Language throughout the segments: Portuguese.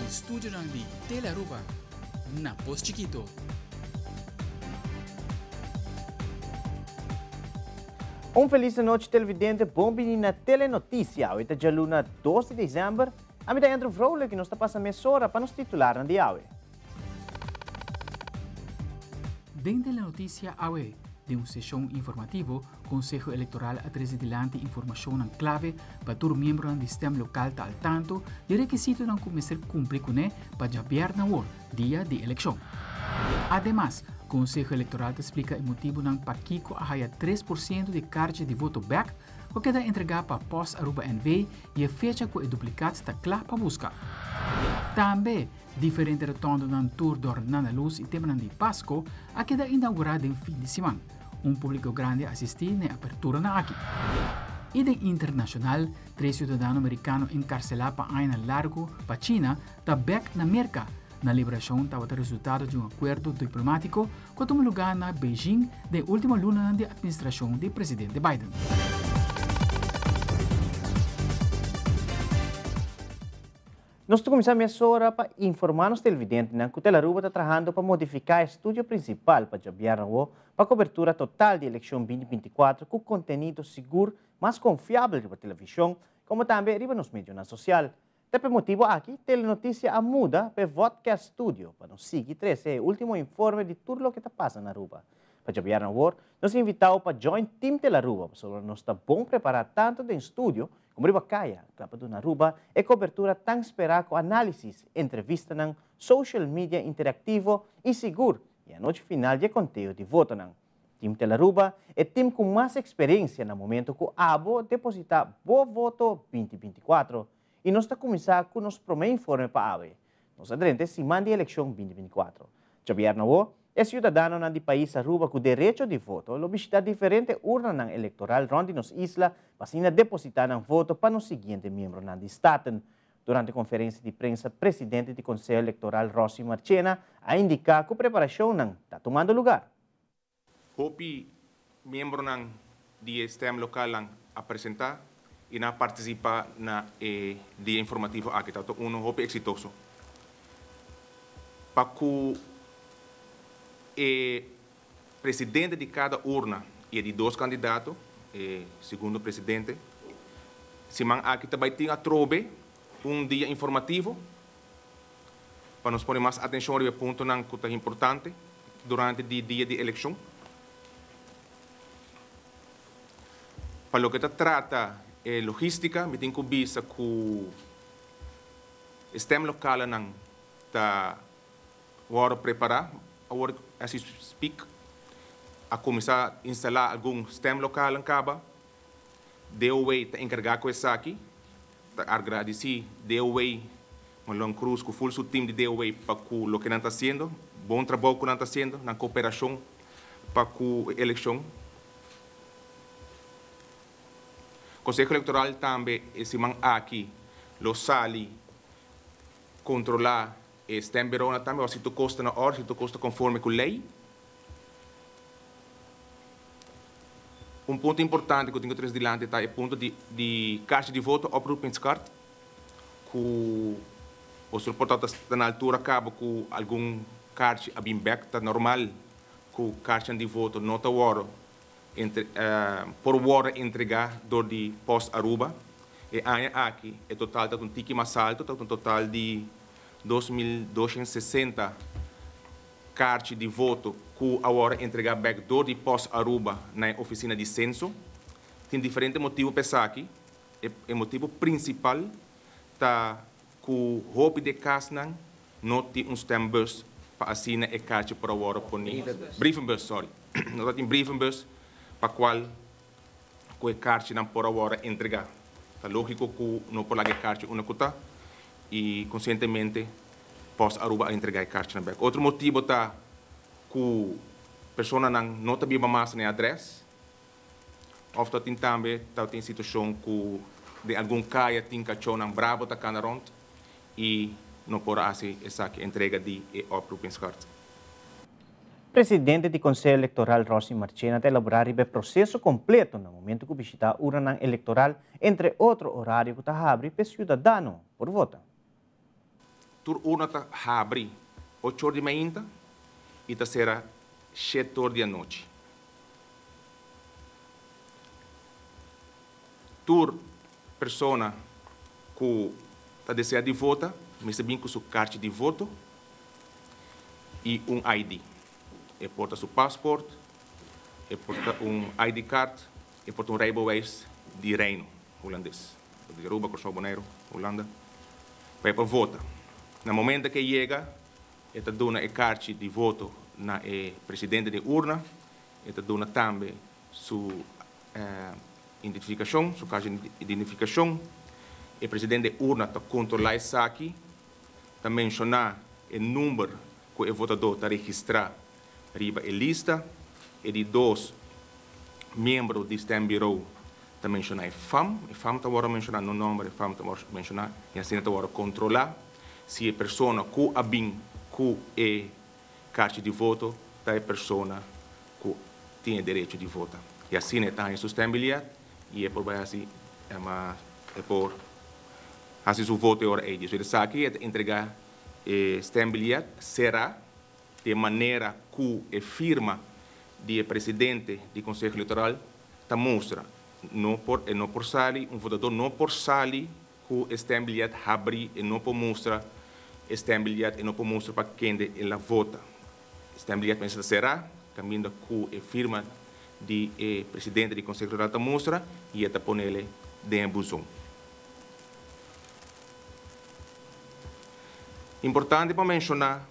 Estúdio de Telaruba, na Pos Chiquito. Feliz noite, televidente. Bom dia na Telenotícia. Hoje é luna 2 de dezembro. A minha Andrew Vroule, que nos está passando a hora para nos titular no dia. Dentro da notícia AUE, de uma sessão informativa, o Conselho Eleitoral atrás adiante informação clave para todos os membros do sistema local estar al tanto de requisitos que começar a cumprir com para jabiar na hora, dia de eleição. Ademais, o Conselho Eleitoral explica o motivo não para Kiko a 3% de carta de voto back, o que é entregar para pós-Aruba NV e a fecha com o duplicado está claro para buscar. Também, diferente retorno do tour de Ornana Luz e tema de Páscoa, a queda inaugurada em fim de semana. Público grande assistir na apertura na aqui. E de internacional, 3 cidadãos americanos encarcelados para ano largo para China, está back na América. Na liberação estava o resultado de acordo diplomático que tomou lugar na Beijing de última luna de administração do presidente Biden. Nós começamos a hora para informar os televidentes que o Telaruba está trabalhando para modificar o estúdio principal para jabiar para a cobertura total da eleição 2024 com conteúdo seguro, mais confiável para a televisão, como também arriba nos meios sociais. Por motivo aqui, Telenotícia a muda para Vodcast Studio para nos seguir o último informe de tudo o que está passando na Aruba. Para jabiar nós invitamos para join Team Telaruba, para nós está bom preparar tanto no estúdio como riba kaya, clapa do Aruba, e cobertura tão esperada com análise, entrevista, social media interativo e seguro, e a noite final de conteúdo de voto. Team Telaruba é time com mais experiência no momento que abo depositar bom voto 2024. E nós estamos começando com nosso primeiro informe para a AVE. Nós adrentes se manda a eleição 2024. Javier Nawo é cidadão do país Aruba com direito de voto. Ele visita diferentes urnas eleitorais onde nos isla para depositar voto para o seguinte membro do Estado. Durante a conferência de prensa, o presidente do Conselho Eleitoral, Rossi Marchena, a indicar que a preparação está tomando lugar. Hopi membro do sistema local apresentar e na participar na dia informativo aqui, tanto hopi exitoso. Para que o presidente de cada urna e de 2 candidatos, segundo o presidente, se man aqui também tem a trobe dia informativo para nos pôr mais atenção ao ponto que é importante durante o dia de eleição. Para o que trata logística, me tenho que visa que o sistema local está preparar, agora, as we speak, a começar a instalar algum sistema local em Caba. DOA está encarregado com isso aqui. Está agradecer DOA, Malon Cruz, com o full time de DOA para o que não está fazendo. Bom trabalho que não está fazendo, na cooperação para a eleição. O Conselho Eleitoral também, esse man aqui, lo sali controlar o sistema verona também, se tu custa na hora, se tu custa conforme com a lei. Ponto importante que eu tenho que trazer adiante é o ponto de caixa de voto open card, que o suportado está na altura acaba com algum caixa a back, está normal que o caixa de voto não está por hora entregar do de pós-Aruba. E aqui, o total está um tique mais alto, está um total de 2.260 cartas de voto que agora entregar back do de pós-Aruba na oficina de censo. Tem diferentes motivos para isso aqui. O motivo principal está que o roubo de casa não tem um stamp bus para assinar a carta para agora por Brievenbus, sorry. Não tem Brievenbus para qual a carta não por agora entregar. É lógico que não por lá a carta uma cuta e conscientemente pós Aruba a entregar a carta na beca. Outro motivo tá que a pessoa não está bem mais na adresse. Of tem também tem situação que de algum caia tem cachorro não bravo tá canaront e não pode fazer essa entrega de opropingscarta. Presidente do Conselho Eleitoral Rossi Marchena está elaborando o processo completo no momento que visita a urna eleitoral, entre outro horário que está aberto para cidadão por votar. Tur urna está aberto 8 horas da manhã e está será 7 horas da noite. Tur pessoa que está desejando de votar, mas também com sua carta de voto e ID. E porta seu passaporte, e porta ID card, e porta rijbewijs de Reino, holandês. De Aruba, Curaçao, Bonaire, Holanda. Vai para votar. No momento que chega, ele dá a carta de voto na presidente de urna, ele dá também sua identificação, sua carta de identificação. O presidente de urna está controlando isso aqui, está mencionando o número que o votador está registrado riba a lista, e de 2 membros do STEM Bureau está mencionando a FAM está mencionando no nome, a FAM está mencionando, e assim está controlar se a pessoa que abin que é carta de voto, está a pessoa que tem direito de votar. E assim está em sustentabilidade, e é por assim, é por assim o voto é hora aí. Isso está aqui, é entregar sustentabilidade será de maneira que a firma do presidente do Conselho Eleitoral está mostra não por sair votador não por sair que a estabilidade abre e não por mostrar a estabilidade e não por mostrar para quem ela vota. A estabilidade pensa será caminho que a firma do presidente do Conselho Eleitoral está mostra e está pondo ele dentro do buzão. Importante para mencionar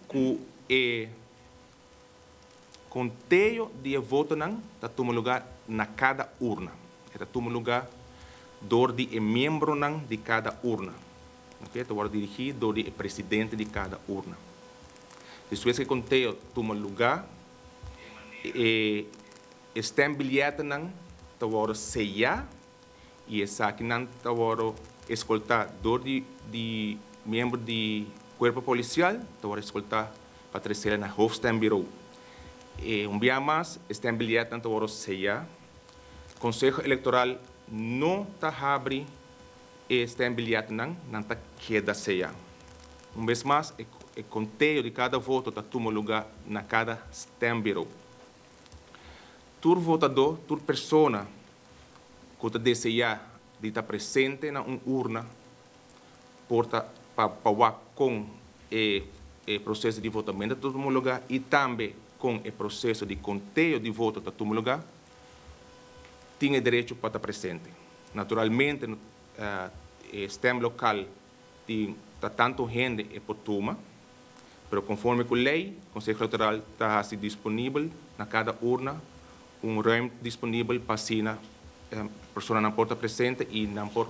que o conteúdo de voto está tomando lugar na cada urna. Está tomando lugar do membro de cada urna. Está dirigido do presidente de cada urna. Depois que o conteúdo toma lugar, está em bilhete está sellar e essa aqui está escoltar do membro do corpo policial, está escoltar para trazer na Hoofdstembureau. Dia mais, está em bilhete está sellar. O Conselho Eleitoral não está abrindo está em bilhete não está queda sellar. Vez mais, o conteúdo de cada voto está tomando lugar na cada Stembureau. Todo votador, toda pessoa que está desejar de estar presente na urna para com o processo de votamento está tomando lugar e também com o processo de conteúdo de voto está tomando lugar, tem direito para estar presente. Naturalmente, o STEM local tem tanto gente por turma, mas conforme com a lei, o Conselho Eleitoral está disponível na cada urna ruim disponível para a pessoa não pode estar presente e não pode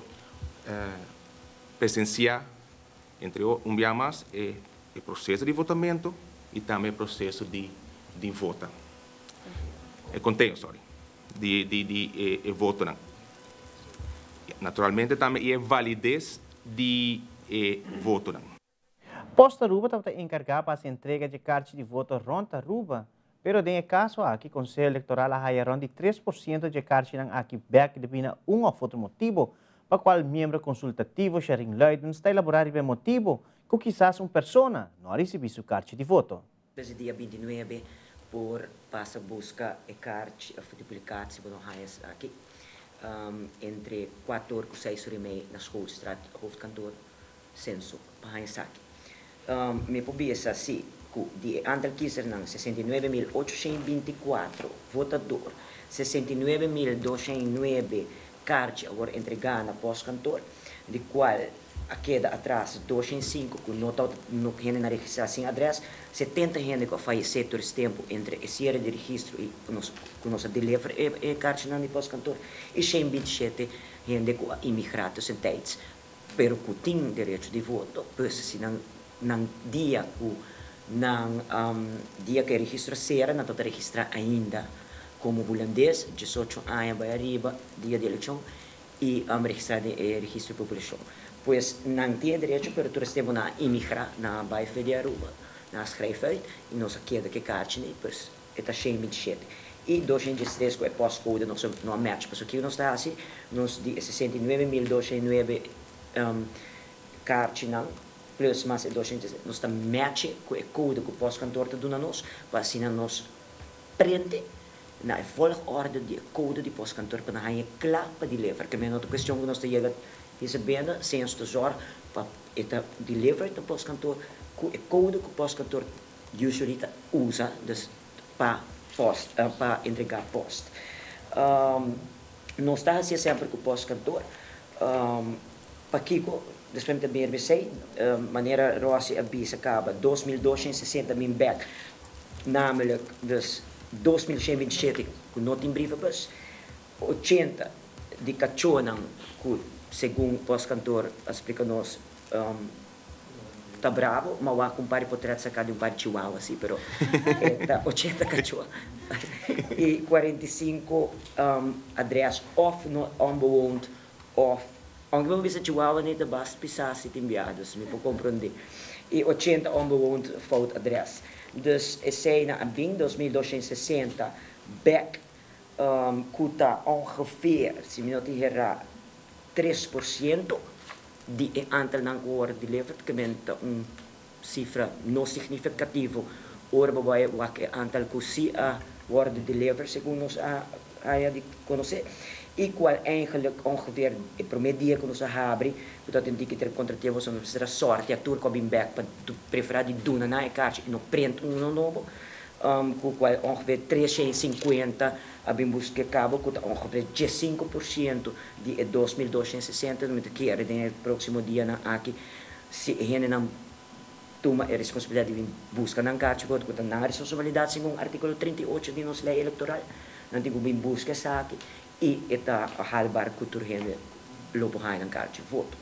presenciar, entre dia mais, o processo de votamento e também o processo de voto. De voto. Naturalmente, também é validez de voto. Posta Aruba está encarregada para a entrega de cartas de voto ronda Aruba, pero em caso aqui, o Conselho Eleitoral a de 3% de cartas aqui back devido um ou outro motivo, para qual membro consultativo, Sharing Leiden, está elaborando o motivo que quizás uma pessoa não recebeu sua carta de voto. Desde dia 29, por passa busca e cartas, a duplicar se não aqui, entre 4 e 6 horas e meia na Schoolstraat, hoofdkantoor, censo, para aqui. Me pobia assim, de aantal kiezer ng 69.824 votador, 69.209 cartas agora entregar na pós-cantor, de qual a queda atrás 205 que não gente na registração adresse, 70 gente que faleceu todo esse tempo entre a série de registro e que nós deliver e cartas na pós-cantor, e 127 gente que imigrados em teites, pero que tem direito de voto, pois se não ng dia dia que registra será, não está registrar ainda como holandês, 18 anos vai arriba, dia de eleição, e registrar registro de população. Pois não tem direito, pero todos temos na imigrar na bairro de Aruba, na schrijf e nós aqui da que cartine, pois está cheio de gente. E 203 que é pós-code, não match, pois aqui nós está assim, nós de 69.209 cartine, plus mais 200, nós está match com o code que o pós-cantor está dando nós, para assim nós prende na volgorde de code de pós-cantor para na klaar para deliver, que é outra questão que nós está chegando recebendo, sem os tesouros, para deliver no pós-cantor, com o code que o pós-cantor usually usa para entregar post. Nós está assim sempre com o pós-cantor, para Kiko, depois também sei, maneira Rossi avisa acaba 2.260 min back, namelijk dus 2027 com nota em brieven bus, 80 de cachorro que segundo o pós-cantor explica-nos tá bravo, mas o compare potrà sacar de par de chihuahua assim, pero 80 cachorro e 45 adres of no unbewoond of ongeveer bisa chihuahua niet de bas pisas het enviados, me pode compreender. E 80 unbewoond fout adres. Dus é na Abing 2260 back kuta ongeveer, se me não tiver 3% de aantal ng worden delivered, que é cifra não significativo, orba vai o aantal que se worden delivered, segundo nos de conhecer, e qual eigenlijk ongeveer o primeiro dia que nós abrimos, dat een dikke contrativo sono per sorte, actor coming back, para preferar de duna na caixa, no print novo, com qual ongeveer 350 abbiamo buscato cabo, com ongeveer 15% de 2260, no que era no próximo dia na aqui, se ele não toma a responsabilidade de buscar na caixa, com a responsabilidade segundo o artigo 38 de nossa lei eleitoral, não tem como buscar essa aqui, e está a halbar cultura lobo hai na caixa voto.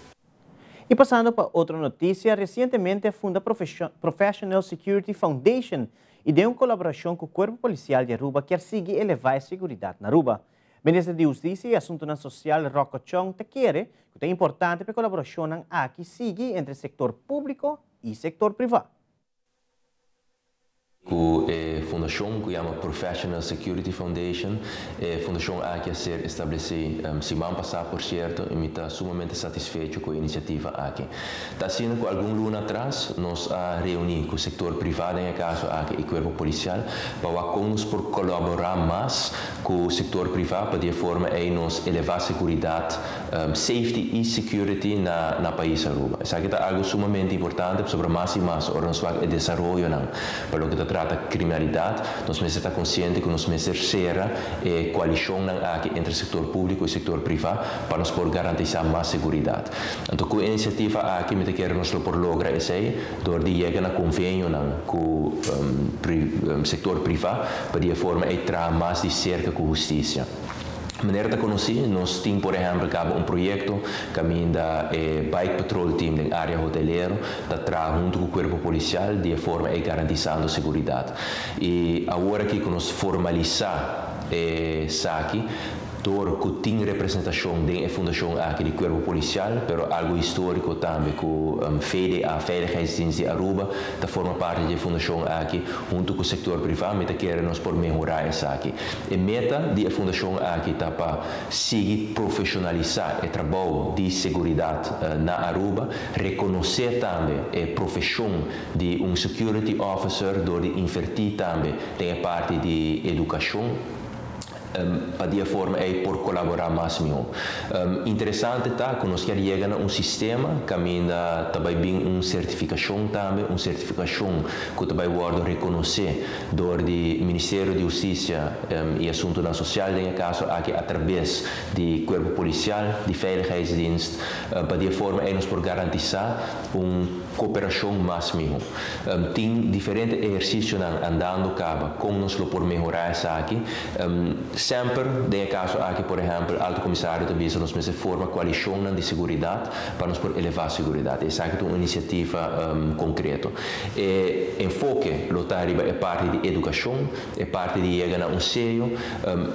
E passando para outra notícia, recentemente a Funda Professional Security Foundation e deu uma colaboração com o Corpo Policial de Aruba que quer seguir elevar a segurança na Aruba. O Ministro de Justiça e Assuntos Social, Rocco Chong, quer que é importante para a colaboração aqui seguir entre o setor público e o setor privado. A fundação que chama Professional Security Foundation, a fundação aqui a ser estabelecida semana passada, por certo, e me está sumamente satisfeito com a iniciativa aqui. Está sendo que algum ano atrás nós reunimos com o setor privado, em caso aqui e o corpo policial, para por colaborar mais com o setor privado para de forma a nos elevar a segurança, safety e security na país Aruba. Isso aqui é algo sumamente importante sobre mais e mais o desenvolvimento para o que trata criminalidade, nós precisamos estar conscientes que nós precisamos ser a coalição entre o setor público e o setor privado para nos poder garantir mais segurança. Então, com a iniciativa aqui, me quero nós por lograr isso aí, door de chegar a convênio com o setor privado para de forma a entrar mais de cerca com a justiça. De maneira de conhecer, nós temos, por exemplo, projeto que da Bike Patrol Team na área hoteleira, que trabalha junto com o corpo policial de forma a garantir a segurança. E agora que nós formalizar isso aqui, door que tem representação da fundação aqui do corpo policial, mas algo histórico também com a Veiligheidsdienst de Aruba, que forma parte da fundação aqui, junto com o setor privado, mas queremos nós por melhorar isso aqui. A meta da fundação aqui está para seguir profissionalizar o trabalho de segurança na Aruba, reconhecer também a profissão de security officer, door de invertir também tem a parte de educação, para de forma é por colaborar mais mesmo. Interessante tá que nós queremos chegar a sistema que ainda também bem certificação também, certificação que também pode reconhecer do Ministério de Justiça e Assuntos Social, em caso aqui através do corpo policial, de Veiligheidsdienst, para de forma é nos por garantir cooperação mais mesmo. Tem diferentes exercícios andando cabo com nós por melhorar isso aqui. Sempre, tem caso aqui, por exemplo, o Alto Comissário também nos mesma forma coalição de segurança para nos por elevar a segurança. Essa aqui é uma iniciativa concreta. Enfoque, lutar é parte de educação, é parte de chegar a sello,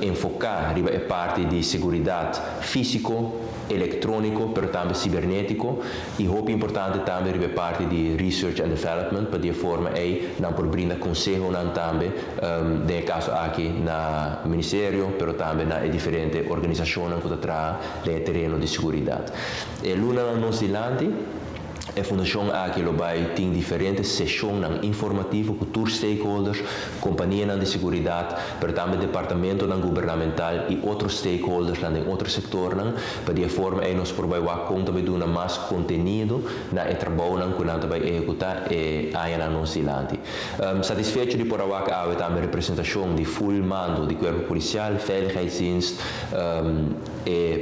enfocar é parte de segurança físico, eletrônico, mas também cibernético, e muito importante também é parte de research and development, para de forma não por brindar conselho não também, de caso aqui no ministério, mas também na diferentes organizações que trabalham no terreno de segurança. E Luna Nova Zelândia a Fundação aqui tem diferentes sessões informativas com todos os stakeholders, companhias de segurança, mas também departamento governamental e outros stakeholders em outros setores, para de forma que nós podemos contar com mais conteúdo na trabalho que nós vamos executar aí na Nova Zelândia. Satisfeito de poder haver também representação de full mando de corpo policial, veiligheidsdienst,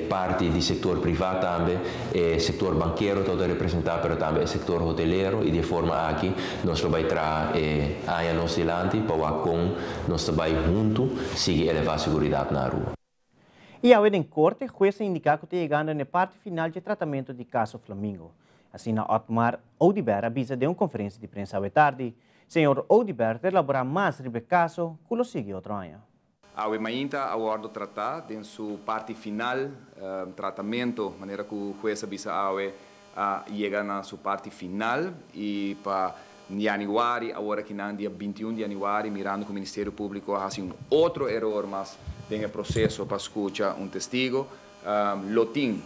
parte do setor privado também, setor banqueiro todo representado, mas também o setor hoteleiro, e de forma aqui nós vamos trazer a Nova Zelândia para com nós trabalhamos juntos, seguir elevar a segurança na rua. E ao em corte, o juiz indica que está chegando na parte final de tratamento do caso Flamingo. Assim, Otmar Oudibert avisa de uma conferência de prensa à tarde. Senhor Oudibert elabora mais sobre o caso, que lo sigue outro ano. A ainda aguardo tratar em sua parte final, tratamento, maneira que o juiz avisa a chegar na sua parte final e para januário, agora que no dia 21 de januário, mirando que o Ministério Público faz outro erro, mas tem processo para escutar testigo. Lo tem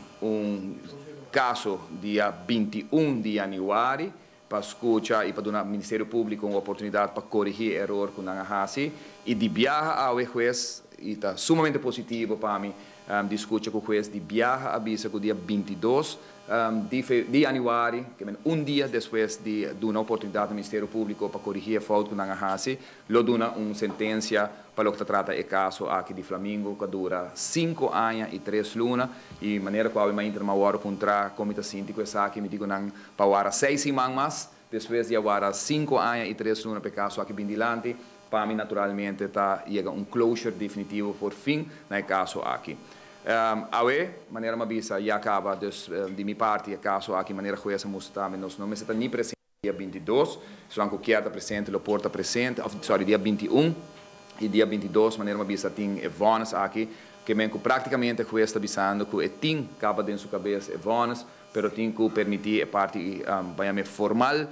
caso dia 21 de januário para escutar e para dar ao Ministério Público uma oportunidade para corrigir o erro que não faz. E de viajar ao juiz, e está sumamente positivo para mim, discutir com o juiz de viajar avisa que o dia 22 de januário, que é dia depois de dar uma oportunidade ao Ministério Público para corrigir a falta que não faz, lo dá uma sentença para o que trata o caso aqui de Flamingo, que dura 5 anos e 3 lunas, e maneira qual eu ainda não vou contra o comitê síndico, essa aqui me digo não para 6 semanas, depois de agora 5 anos e 3 lunas para o caso aqui bem dilante, para mim naturalmente está chega closure definitivo por fim no caso aqui. Maneira mabisa já acaba de minha parte o caso aqui maneira que essa mostra nós não me está nem presente dia 22, só que quer presente, lo porta presente, dia 21 e dia 22 maneira mabisa tem evonas aqui que menco praticamente que está avisando que tem acaba dentro sua cabeça evonas, pero tem que permitir a parte bem formal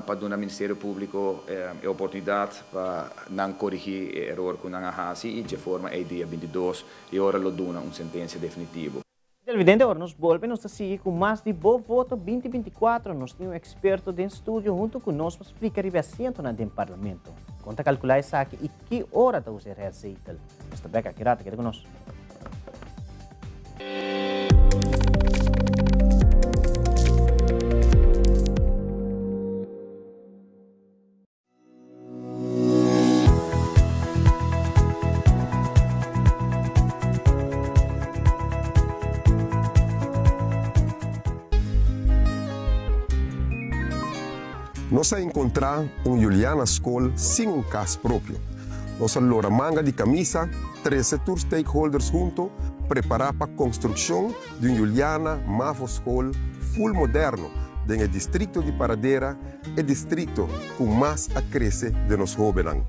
para dar ao Ministério Público a oportunidade para não corrigir o erro que não faz e de forma é dia 22 e agora lo dá uma sentença definitiva. Televidente, agora nos volvemos a seguir com mais de Boa Voto 2024. Nós temos um experto de estúdio junto conosco para explicar o assento no parlamento. Conta calcular isso aqui e que hora está usando o receita. Basta beca, que rata, queda conosco. Nós a encontrar Juliana School sem caso próprio. Nós a lora manga de camisa, 3 setores stakeholders juntos, preparar para a construção de Juliana Mavo School full moderno, no distrito de Paradera, o distrito com mais a crescer de nos jovens.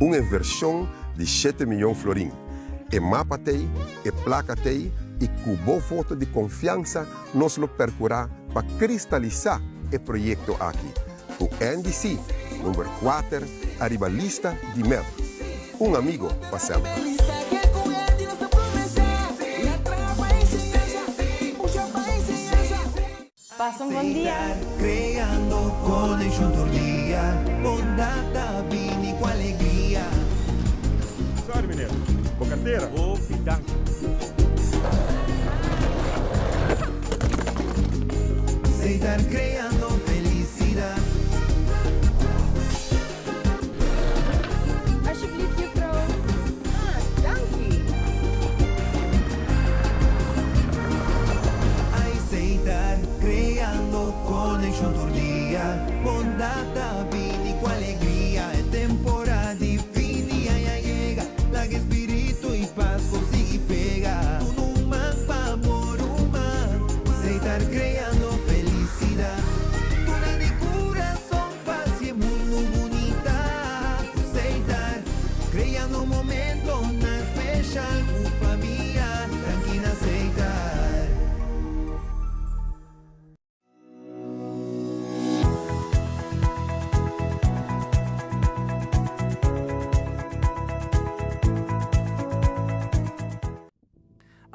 Uma inversão de 7 milhões de florins. E mapa tem, e placa tem, e com boa foto de confiança, nós lo percurar para cristalizar o projeto aqui. O NDC, número 4, arriba lista de MEP. Amigo para sempre. Passa bom dia. Creando conexão todo dia, bondade, vini com alegria. Sorry, mineiro. Com carteira? Ô, pitão. Sei estar criando felicidade. Alsjeblieft, juffrouw. Dank u. Sei estar criando conexão todo dia,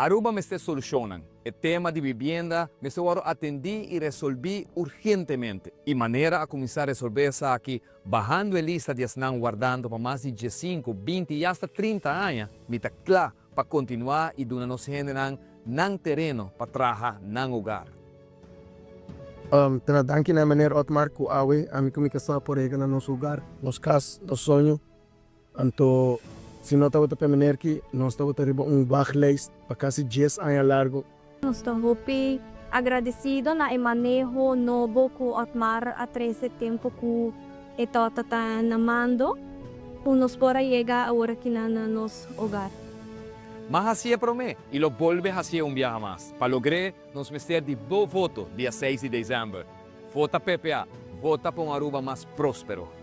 Aruba me está solucionando. El tema de vivienda me está atendí y resolví urgentemente. Y manera a comenzar a resolver eso aquí, bajando a lista de están guardando para más de 15, 20 y hasta 30 años, me está claro para continuar y donde nos generan nan terreno para trabajar nan hogar. Danke na meneer Otmar ku awe, ami kami kasama por ega na nos lugar, nos cas, nos sonho. Anto, se não estava para meneer que nós estava riba wachtlijst para quase 10 anos largo. Nós estamos agradecido na manejo novo ku Otmar a 13 tempo ku ito tatanamando. Kung nos pora llega ahora que na nos hogar. Mas assim é para mim, e lo volve assim viaje mais. Para lograr, nos meter de boa voto dia 6 de dezembro. Vota PPA, vota para Aruba mais próspero.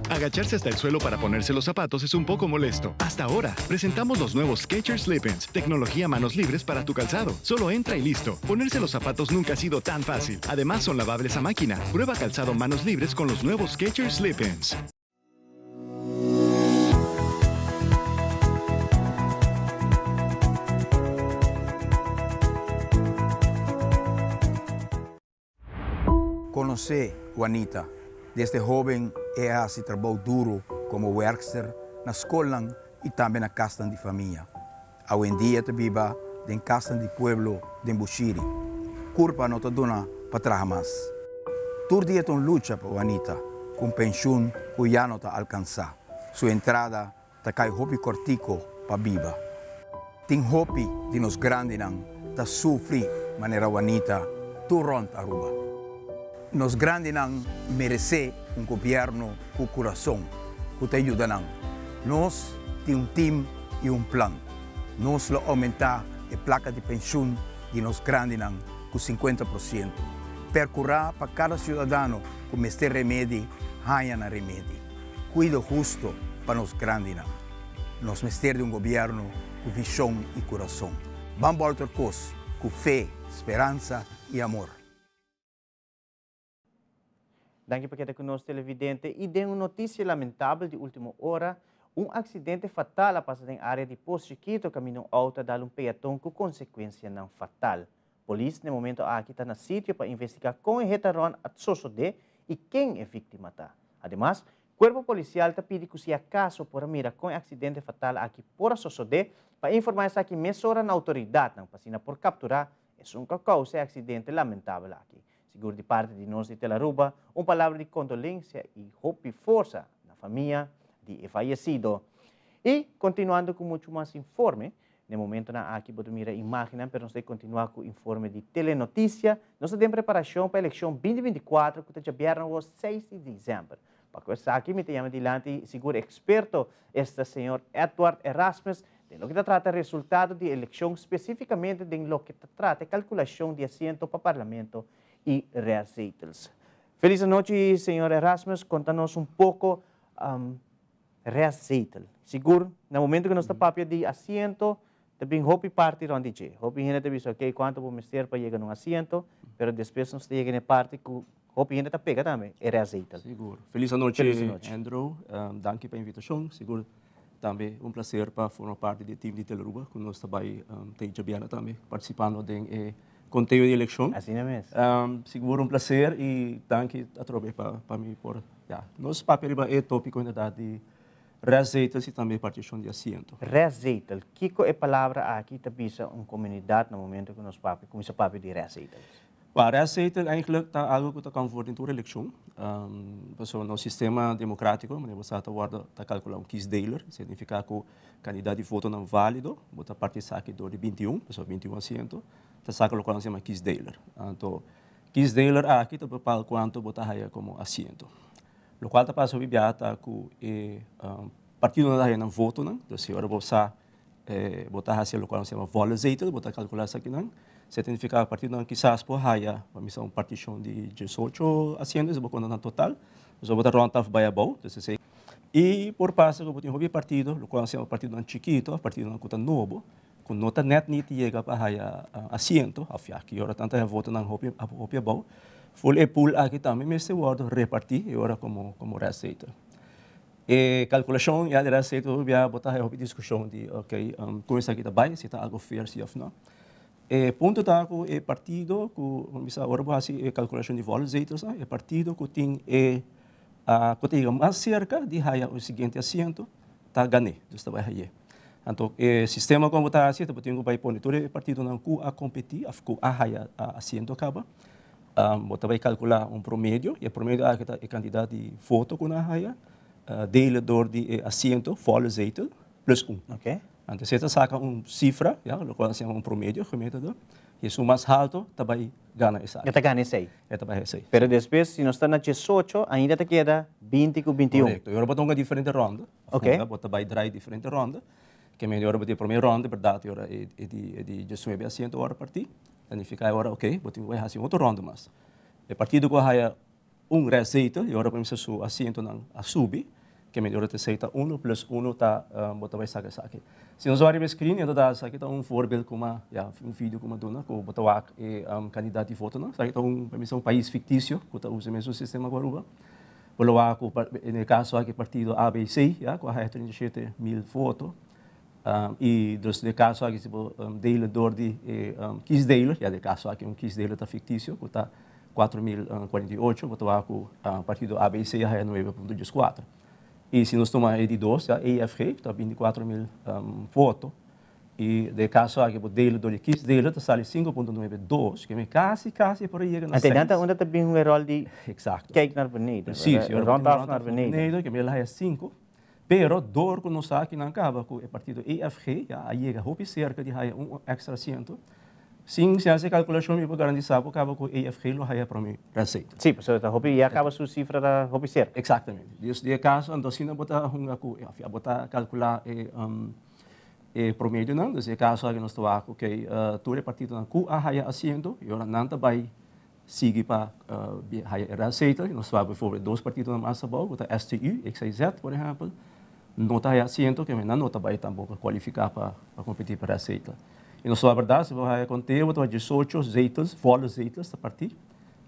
Agacharse hasta el suelo para ponerse los zapatos es un poco molesto. Hasta ahora, presentamos los nuevos Skechers Slip-ins, tecnología manos libres para tu calzado. Solo entra y listo. Ponerse los zapatos nunca ha sido tan fácil. Además, son lavables a máquina. Prueba calzado manos libres con los nuevos Skechers Slip-ins. Conocí Juanita. Desde joven, ella se trabajó duro como werkster na escola y también na casa de familia. Hoy en día, vive en casa de pueblo de Bushiri. Culpa no te dona para trabajar más. Todo día te lucha por Juanita, con pensión que ya no te alcanza. Su entrada te cae hobby cortico para viva. Ten hobby de nos grandes te sufrir manera Juanita, tu ront Aruba. Nos grandes merecemos un gobierno con corazón que te ayuda. Nos tenemos un team y un plan. Nos lo aumenta la placa de pensión de nos grandes con 50%. Percurar para cada ciudadano con este remedio, haya na remedio. Cuido justo para nos grandes. Nos meter de un gobierno con visión y corazón. Vamos a otra cosa, con fe, esperanza y amor. Danke por quedar conosco, televidente. E de uma notícia lamentável de última hora, acidente fatal passado em área de Poço Chiquito, caminho alto, dá peatão com consequência não fatal. Polícia, no momento, aqui está no sítio para investigar com o retorno a suceder e quem é vítima. Ademais, o corpo policial está pedindo que se acaso por mira com o acidente fatal aqui por suceder, para informar essa aqui mesura na autoridade, para por capturar esse causa acidente lamentável aqui. Seguro de parte de nós de Telaruba, palavra de condolência e hope e força na família de falecido. E, continuando com muito mais informe, no momento aqui podemos mirar a imagem, mas nós vamos continuar com o informe de telenotícia. Nós estamos em preparação para a eleição 2024, que está aberta no 6 de dezembro. Para conversar aqui, me chamo adiante, seguro experto, este senhor Edward Erasmus, de lo que trata resultado de eleição, especificamente de lo que trata calculação de assento para o parlamento e reaceitos. Feliz noite, senhor Erasmus. Conta-nos pouco reaceitos. Seguro, no momento que nós estamos papel de assento, também hope parte onde é. Hope ainda te diz, ok, quanto vamos ter para chegar num assento, mas depois nós chega na parte que hope ainda te pega também, é reaceitos. Seguro. Feliz noite, Andrew. Danke pela invitação. Seguro, também prazer para formar parte do time de Telaruba, que nós também temos também participando de conteúdo de eleição. Assim mesmo. Seguro prazer e danke a trobe para mim por nosso papel é tópico na verdade reaceitas e também partição de assento. Reaceitas, que é a palavra aqui te bisa comunidade no momento que nós papel começa papel de reaceitas. Reaceitas eigenlijk tá algo que está conforme em eleição. No sistema democrático, mas você está guarda tá calcular kiesdeler, significa que o candidato voto não válido, bota parte saque do 21, pessoal 21 assento. Saca lo que se llama kiesdeler. Então, kiesdeler aqui está para quanto botar aí como assento. Lo qual está para subir biata que partido não dá não voto não, então se agora você botar assim lo qual se chama volezetel, botar calcular isso aqui não, significa partido não quizás por aí, para mim são partição de 18 assentos, vou contar no total, então botar ronda vai abau, então e por passo que botar um partido, lo qual se chama partido não chiquito, partido não cuta novo. Com nota net niet chega para assento, aqui agora tanta voto não hopia bom, foi pool aqui também, mas se guarda repartir agora como receita. Calculação, já era certo, já botar a discussão de, ok, como está aqui também, se está algo fair, se não. Ponto tá com o partido, com bisa agora base calculação de votos, é partido que tem que tem mais cerca de haya o seguinte assento, tá ganhe, dos tá vai então, o sistema como está assim, tem que vai pôr todo o partido não cu a competir, a haya assento acaba, você vai calcular promédio, e o promédio é a quantidade de votos que na haya, deledor de assento, votos plus 1. Okay. Então, você saca cifra, o qual é promédio, e se o mais alto, também ganha essa. Já ganha esse. Esse. Pero depois, se nós está na 18, ainda te queda 20 com 21. Correto. Agora botar uma diferente ronda. Ok. Botar vai drive diferente ronda. Que é melhor botar a primeira ronda, verdade, agora é de 19 a 100 horas partir. Então, fica agora, ok, botar vai fazer outra ronda mais. A partir do qual há receita, e agora podemos fazer o assento a subir, que é melhor receita 1 plus 1 tá botar vai sacar aqui. Se nós olharmos o screen, então dá aqui tá formato como vídeo como dona, com botar candidato de voto, não? Aqui tá permissão país fictício, que tá usa mesmo o sistema agora. Pelo no caso aqui partido ABC, com a 37 mil votos. E dos de caso aqui se deledor de Kisdale, de caso aqui Kisdale tá fictício, que tá 4.048, botar com o partido ABC é 9.14. E se nós tomamos de 2, a EFG, está 24 mil votos. E de caso aqui, o dele do Kiss dele está 5.92, que é quase por aí chega na 6. Então, onde também um rol de cake na avenida. Sim, ronda na avenida. Que me lá é 5. Pero, dor que nós aqui não acaba com o partido EFG, aí chega cerca de extra assento. Sim, se essa calculação me pode garantizar que acaba com o EFG, lo haya para mim receita. Sim, pessoal, tá hopi acaba sua cifra da hopi cerca. Exatamente. Desde caso, então se não botar calcular promédio não, desde caso que nós estamos ok, todo partido não cu a haya assento, e ora não vai seguir para haya receita, nós vamos por dois partidos na massa boa, botar STU, XYZ, por exemplo, não tá haya assento, que não tá vai tampouco qualificar para competir para receita. E nós, na verdade, se você conter, você vai 18 zeitos, volos zeitos a partir,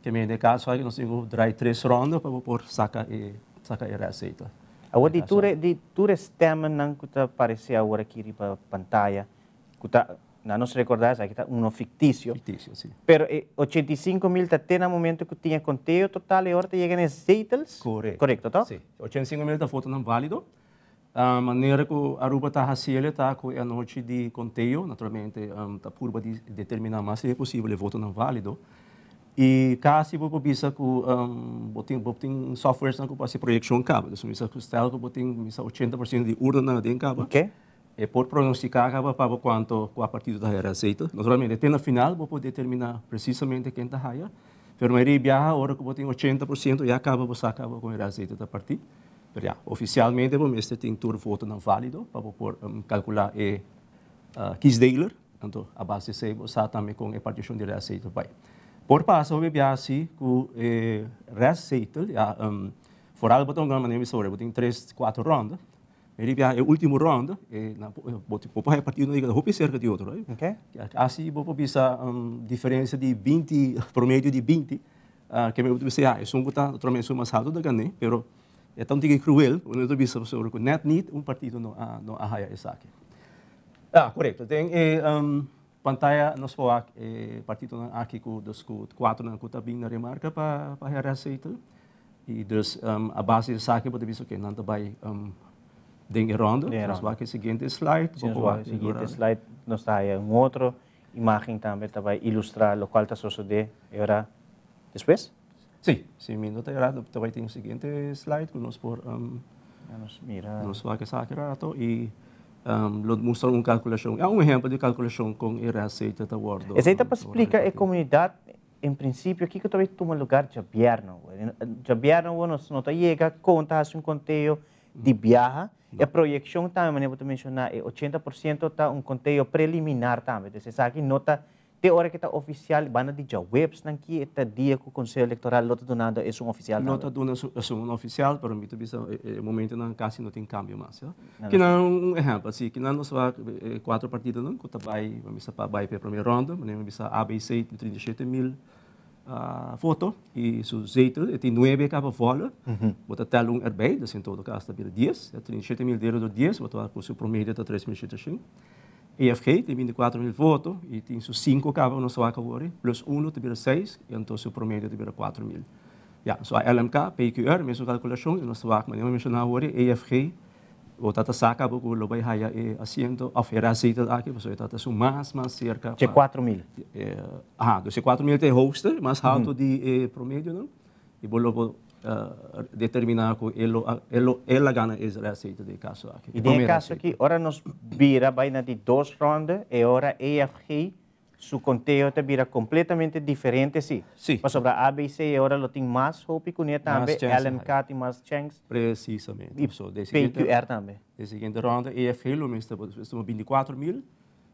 que no caso aqui nós temos drive 3 rondas para pôr saca a receita. Agora, de tudo este tema não que aparece agora aqui para pantalla, que não nos recordar, que está fictício. Fictício, sim. Pero 85 mil está no momento que tinha conteúdo total e agora chega nos zeitos. Correto, tá? Sim. 85 mil está foto não válido. A maneira que a Aruba está fazendo está com a noite de conteúdo, naturalmente, está por determinar mais se é possível o voto não válido. E caso você pensa que tem software que pode ser projeção cabo, então você costela que tem 80% de urna dentro cabo. Ok. E por pronosticar cabo para quanto a partir da receita. Naturalmente, até no final você pode determinar precisamente quem está raia. Pero a viaja agora que você tem 80% e acaba você acaba com a receita da partir. Pero oficialmente, você tem todo voto não válido para calcular Kisdaler, então a base se você também com a partição de receita vai. Por passo, o assim que receita, fora o botão grande maneira sobre, tem 3, 4 rondas. Ele é a última ronda, você a partir do hopi cerca de outro, right? Okay. Assim, você bisa diferença de 20, promédio de 20, que me você é um que está naturalmente mais alto da ganhe, pero é tão cruel, o outro bisa sobre que net niet partido não haya essa aqui. Correto. Tem pantalla nos pode partido aqui com dos 4 na que bem na remarca para a receita e dos a base dessa aqui pode ver que não vai dengue ronda. Nós vamos seguinte slide. Seguinte slide nós está aí outra imagem também para ilustrar o qual está sucedendo agora depois. Sim, se minuto agora vai ter o seguinte slide que nós por nós vamos sacar rato e mostrar uma calculação. É exemplo de calculação com a receita da Word. Essa para explicar a comunidade, em princípio, aqui que talvez toma lugar de governo. O governo não chega, conta um conteúdo de viagem, e a projeção também, eu vou mencionar, 80% está conteúdo preliminar também. Então, você aqui nota, te hora que está oficial, van de webs aqui, está dia que o Conselho Eleitoral está donando, é oficial. Não está donando, é oficial, para mim, no momento não casi não tem câmbio mais. Que não exemplo, assim, que não nós vai 4 partidos não, que vai para a primeira ronda, mas bisa ABC 37 mil foto y su zetel, tiene 9 capas volle, bota talón erbij, dus in todo caso bira 10, ya tiene 7.000 dedos de 10, bota com su promedio de 3.700. EFG tem 24.000 votos e tem seus 5 capas no SWAC agora, plus 1 tem 6, e então seu promedio tem 4.000. Ja, so a LMK, PQR, mesmo calculação, no SWAC, mas eu mencionava agora, EFG, o tata saca porque lo vai haya asiento, ofera aceita aqui, você tata su mais cerca. De 4.000. Dus 4.000 é hoogste, mais alto de promedio, não? E bolo determinar que ela ganha esse aceita de caso aqui. E no caso aqui, ora nos vira vai na de 2 rondas e ora EFG su conteo te vira completamente diferente, sim. Sim. Mas sobre a ABC agora lo tem mais hope com ele também, LMK tem mais chance. Precisamente. E PQR também. De seguinte ronda, EFG lo mesmo, 24.000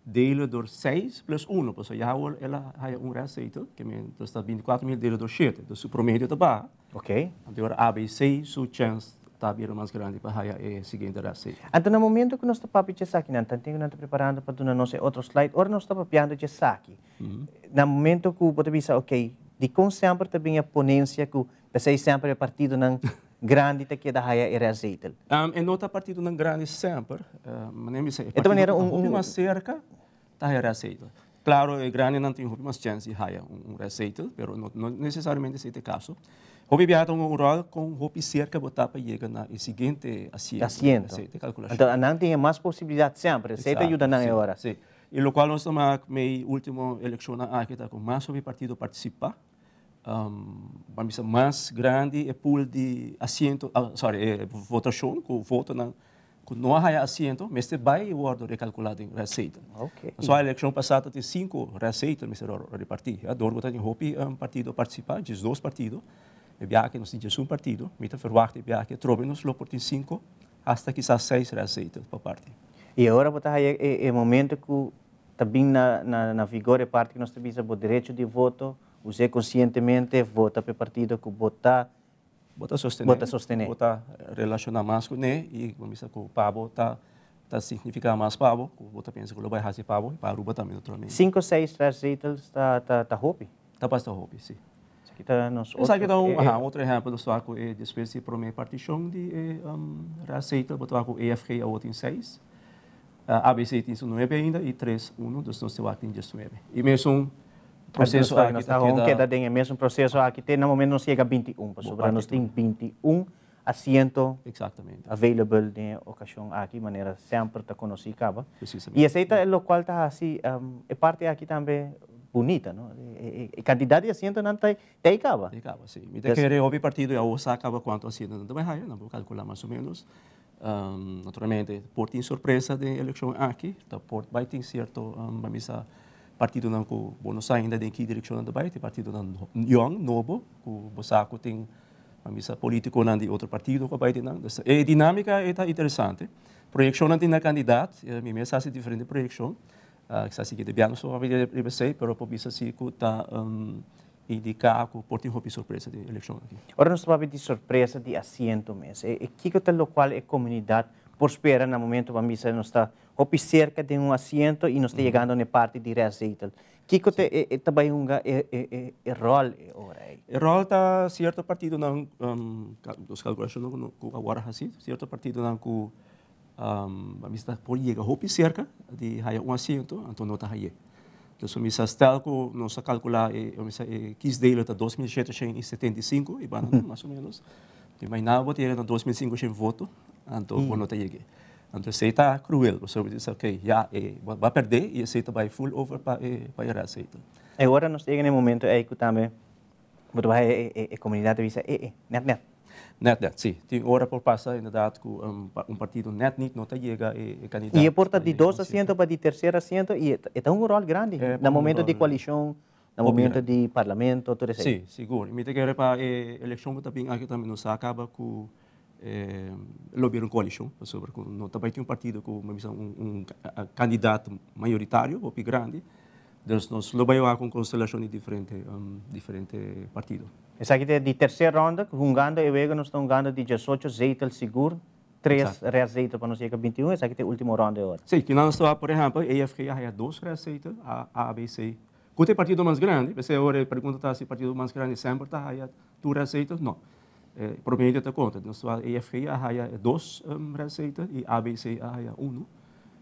dele door 6 plus 1, pues já ela há receita, que está 24.000 dele door 7, dus o promedio está baixo. Ok. Então, ABC, sua chance está bem mais grande para a seguinte receita. Então, no momento que nós estamos papando aqui, nós estamos preparando para o nosso outro slide, ora nós estamos papando aqui. No momento que você pensa, ok, de como sempre também a ponência que você sempre é partido não grande que da a receita. E não está partido não grande sempre, mas é partido mais cerca da receita. Claro, é grande não tem mais chance de ganhar receita, mas não necessariamente esse é o caso. Hobby viaja um rol com hobby cerca botar para chegar na seguinte asiento. Então, não tem mais possibilidade sempre. Você ajuda na hora. Sim. E o qual nós estamos na última eleição aqui com mais hobby partido participar. Vamos mais grande é pool de assento, votação com voto na não há assento, mas você vai o ordem recalculado em receita. Okay. Só a eleição passada tem 5 receitas, mas repartir. Agora tem hobby partido participar, diz 2 partidos. E viaje nós temos um partido, mita verwacht viaje, trobemos lo por 5 hasta quizás 6 receitas por parte. E agora botar aí é momento que também na vigor é parte que nós temos o direito de voto, usar conscientemente vota para partido que bota sostener. Bota relacionar mais com ele e vamos dizer que o pavo tá significa mais pavo, que bota pensa que ele vai fazer pavo e para Aruba também naturalmente. 5 ou 6 receitas tá hopi. Tá basta hopi, sim. Esse aqui dá outro exemplo do saco é depois de primeira partição de receita, botar com EFG a outra em 6, ABC tem 9 ainda e 3, 1, dos nós temos 19. E mesmo processo aqui queda tem mesmo processo aqui tem no momento não chega a 21, sobre nós tem 21 assento available de ocasião aqui maneira sempre está conhecida. E aceita o qual está assim é parte aqui também bonita, não? E quantidade de assento não tem acaba. Acaba, sim. Me querer ouvir partido e a ouça acaba quanto assento não vai ganhar, não vou calcular mais ou menos. Naturalmente, por ter surpresa de eleição aqui, por vai ter certo, vamos a partido não com Buenos Aires ainda de que direção não vai ter partido não young, novo, com Bosaco tem vamos a político não de outro partido que vai ter não. E dinâmica é interessante. Projeção não tem na candidato, me mensagem diferente projeção. Que se de biano só vai ser, pero por isso se que está indicar que por ter uma surpresa de eleição aqui. Ora nós vamos de surpresa de assento mesmo. E que é o qual é comunidade por esperar no momento vamos dizer nós está cerca de assento e nós está chegando na parte de receita. Que é também rol ora aí. O rol está certo partido não dos calculações que agora assim, certo partido não que vamos estar por chegar a cerca de assento, então não está aí. Então, vamos estar com nós calcular, vamos quis dele está 2.775 e mais ou menos. E mais nada botar na 2.500 votos, então não está aí. Então, você está cruel, você diz, ok, já vai perder e você vai full over para a receita. Agora nós chegamos no momento aí que também a comunidade diz, net. Net, sim. Tem hora por passar, na verdade, que partido net não está chega a candidato. E porta de 2 assentos para de terceiro assento e é um rol grande no momento de coalição, no momento de parlamento, tudo isso. Sim, seguro. Me tem que para a eleição também aqui também não se acaba com lobby uma coalição, sobre que não também tem partido com candidato maioritário ou grande. Então, nós lobbyamos com constelação de diferentes partidos. Essa aqui é de terceira ronda, jogando e vega nós estamos jogando de 18 zeitel seguro, 3 receitas para nós chegar a 21, essa aqui é a última ronda agora. Sim, que nós estamos, por exemplo, a EFG há 2 receitas, a ABC Quanto é partido mais grande, você agora pergunta se o partido mais grande sempre está aí, tu receitas? Não. Provavelmente te conta, nós a EFG há 2 receitas e ABC há 1,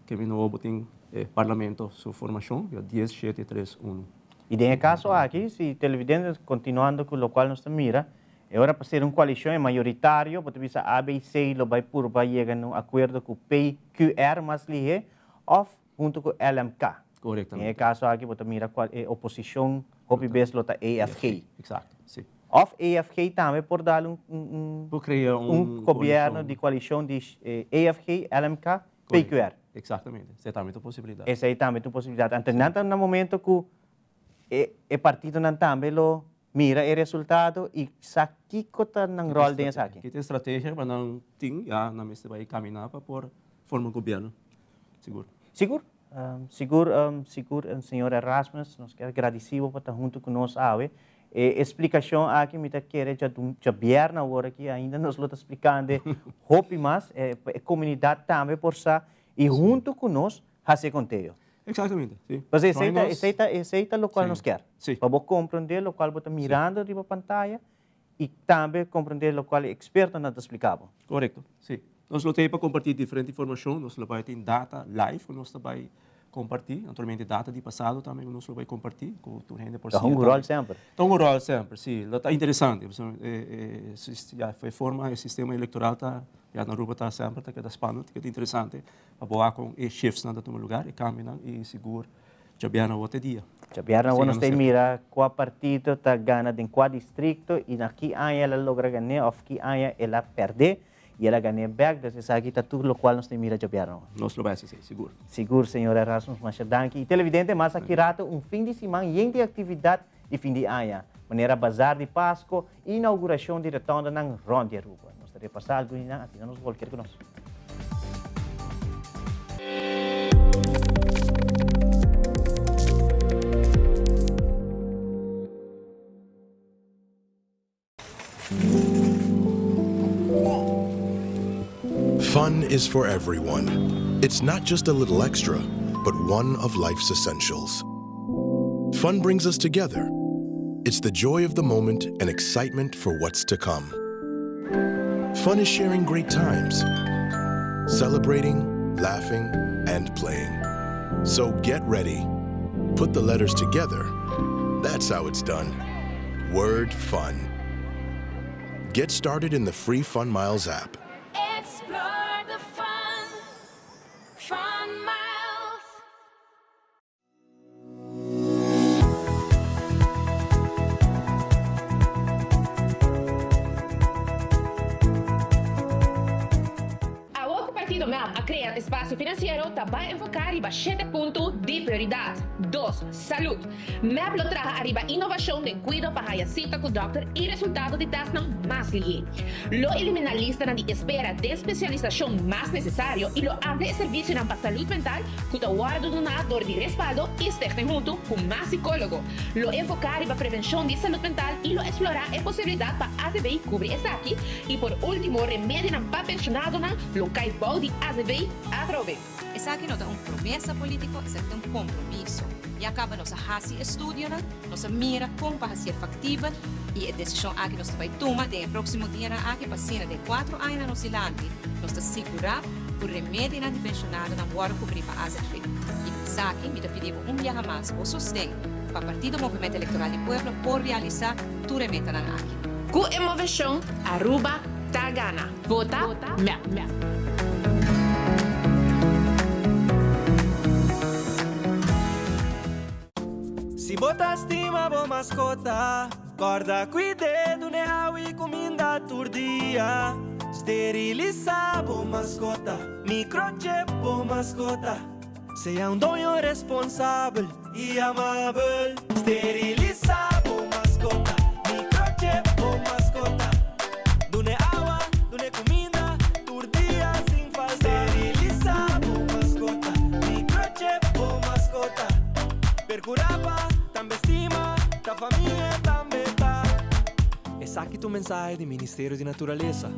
que me novo tem parlamento sua formação, 10, 7, 3, 1. E em caso aqui, se televidentes continuando com o qual nós mira, agora para ser uma coalição maioritária, pode ser ABC lo vai por vai chegar num acordo com o PQR mais lié, ou junto com o LMK. Corretamente. Em caso aqui, pode mirar qual é a oposição, hobby base lota AFG. Exato, sim. Of AFG também por dar criar governo de coalição de AFG, LMK, PQR. Exatamente, essa é também uma possibilidade. Essa é também uma possibilidade. Então, no momento que o partido não também lo mira o resultado e sabe que está no rol desse aqui. Que tem estratégia para não ter, já não me vai caminhar para por formar um governo, seguro. Seguro? Seguro, senhor Erasmus, nós queremos agradecido por estar junto conosco hoje. Explicação aqui, me quer já vierna agora que ainda nos lo está explicando, hope mais, a comunidade também por sa e junto conosco fazer conteúdo. Exatamente, sim. Mas aceita o qual nos quer. Sim. Para compreender o qual você está mirando de pantalla e também compreender o qual é experto não te explicava. Correto, sim. Nós temos para compartilhar diferente informação, nós vamos ter data live, nós vamos compartilhar, naturalmente data de passado também nós vamos compartilhar com o gente por cima. Então, um rol sempre. Então, um rol sempre, sim. Está interessante. Já foi forma, o sistema eleitoral já na rua está sempre, está cada hispano, que é interessante, para boar com os chefes na todo lugar, e caminham e seguro, já bem na outro dia. Já bem na outro dia, mira, qual partido está ganhando em qual distrito, e aqui ela logra ganhar, ou aqui ela perde, e ela ganha back, então aqui está tudo o qual nós temos mira já bem. Nós lo vamos ser, seguro. Seguro, senhor Erasmus Machadanki. E televidente, mas aqui rato fim de semana e de atividade de fim de ano. Maneira bazar de Páscoa e inauguração de retorno na Ronda de Aruba. Nós teremos passado algo e assim nos voltar conosco. Fun is for everyone. It's not just a little extra, but one of life's essentials. Fun brings us together. It's the joy of the moment and excitement for what's to come. Fun is sharing great times, celebrating, laughing, and playing. So get ready. Put the letters together. That's how it's done. Word fun. Get started in the free Fun Miles app. Explore the fun. Fun Miles. A outro partido MEL a criar espaço financeiro também enfocar em 7 pontos de prioridade. 2. Saúde. MEL lo traga arriba inovação de cuido para a cita com o doutor e resultado de teste mais lié. Lo elimina a lista de espera de especialização mais necessário e lo abre serviço para saúde mental com o guarda do dor de respaldo e esteja junto com mais psicólogo. Lo enfocar para prevenção de saúde mental e lo explorar a possibilidade para AZV cobrir essa aqui e por último remédio para pensionado na lo cai bom de AZV aprove. Essa aqui não é uma promessa política, essa é um compromisso. E acaba nossa raça estudo, nossa mira como para ser factível e a decisão aqui nós vai tomar no próximo dia aqui para cena de 4 anos na nossa lande, nós segurar o remédio na pensionado na hora cobrir para AZV. E essa aqui me pedimos dia mais o sustento para o Partido Movimento Eleitoral do Pueblo por realizar tu remeta na aqui. Com inovação, Aruba tá gana. Vota, MEL. Se botar estima, boa mascota. Corda cuidado, né? E comida turdia. Esterilizar, boa mascota. Microchip, boa mascota. Seja dono responsável e amável. Esterilizar, boa mascota. Microchip, boa mascota. Dune água, dune comida, turdia sem falta. Esterilizar, boa mascota. Microchip, boa mascota. Percuraba. Da família também tá. Essa aqui é a mensagem do Ministério de Natureza.